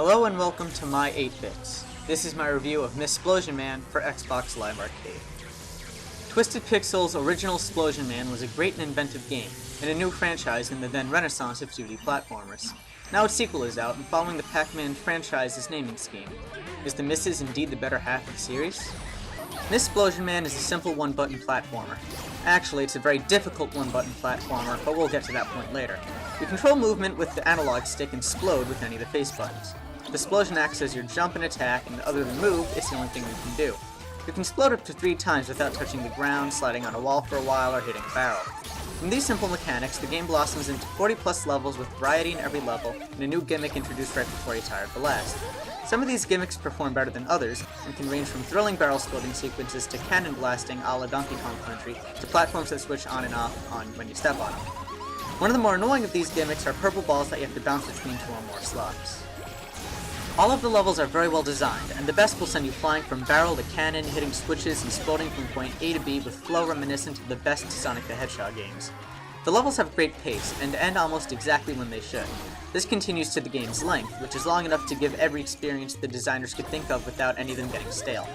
Hello and welcome to my 8-Bits. This is my review of Splosion Man for Xbox Live Arcade. Twisted Pixel's original Splosion Man was a great and inventive game, and a new franchise in the then renaissance of 2D platformers. Now its sequel is out, and following the Pac-Man franchise's naming scheme. Is the Misses indeed the better half of the series? Splosion Man is a simple one-button platformer. Actually, it's a very difficult one-button platformer, but we'll get to that point later. You control movement with the analog stick and explode with any of the face buttons. The Splosion acts as your jump and attack, and other than move, it's the only thing you can do. You can explode up to 3 times without touching the ground, sliding on a wall for a while, or hitting a barrel. From these simple mechanics, the game blossoms into 40+ levels with variety in every level, and a new gimmick introduced right before you tire of the last. Some of these gimmicks perform better than others, and can range from thrilling barrel exploding sequences to cannon blasting a la Donkey Kong Country, to platforms that switch on and off when you step on them. One of the more annoying of these gimmicks are purple balls that you have to bounce between 2 or more slots. All of the levels are very well designed, and the best will send you flying from barrel to cannon, hitting switches, and exploding from point A to B with flow reminiscent of the best Sonic the Hedgehog games. The levels have great pace, and end almost exactly when they should. This continues to the game's length, which is long enough to give every experience the designers could think of without any of them getting stale.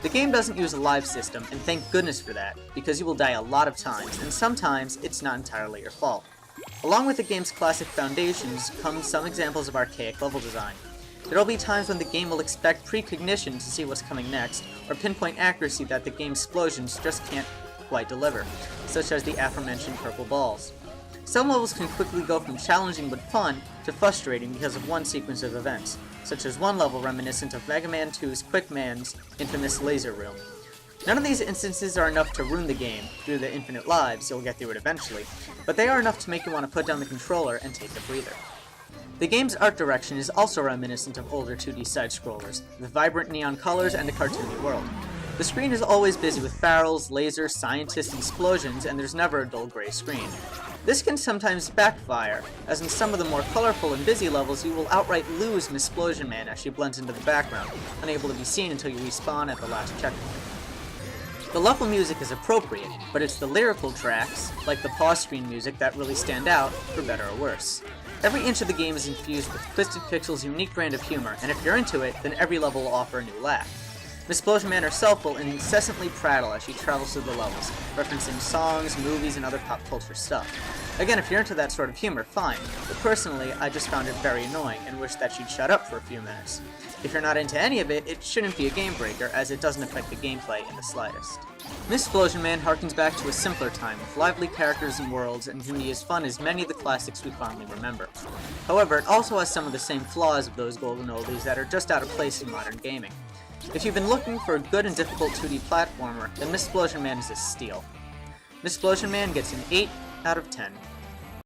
The game doesn't use a live system, and thank goodness for that, because you will die a lot of times, and sometimes it's not entirely your fault. Along with the game's classic foundations come some examples of archaic level design. There will be times when the game will expect precognition to see what's coming next, or pinpoint accuracy that the game's explosions just can't quite deliver, such as the aforementioned purple balls. Some levels can quickly go from challenging but fun to frustrating because of one sequence of events, such as one level reminiscent of Mega Man 2's Quick Man's infamous laser room. None of these instances are enough to ruin the game due to the infinite lives, you'll get through it eventually, but they are enough to make you want to put down the controller and take a breather. The game's art direction is also reminiscent of older 2D side-scrollers, with vibrant neon colors and a cartoony world. The screen is always busy with barrels, lasers, scientists, and explosions, and there's never a dull gray screen. This can sometimes backfire, as in some of the more colorful and busy levels you will outright lose Splosion Man as she blends into the background, unable to be seen until you respawn at the last checkpoint. The level music is appropriate, but it's the lyrical tracks, like the pause screen music, that really stand out, for better or worse. Every inch of the game is infused with Twisted Pixel's unique brand of humor, and if you're into it, then every level will offer a new laugh. Splosion Man herself will incessantly prattle as she travels through the levels, referencing songs, movies, and other pop culture stuff. Again, if you're into that sort of humor, fine, but personally, I just found it very annoying and wish that she'd shut up for a few minutes. If you're not into any of it, it shouldn't be a game breaker, as it doesn't affect the gameplay in the slightest. Splosion Man harkens back to a simpler time, with lively characters and worlds, and can be as fun as many of the classics we fondly remember. However, it also has some of the same flaws of those golden oldies that are just out of place in modern gaming. If you've been looking for a good and difficult 2D platformer, then Splosion Man is a steal. Splosion Man gets an 8 out of 10.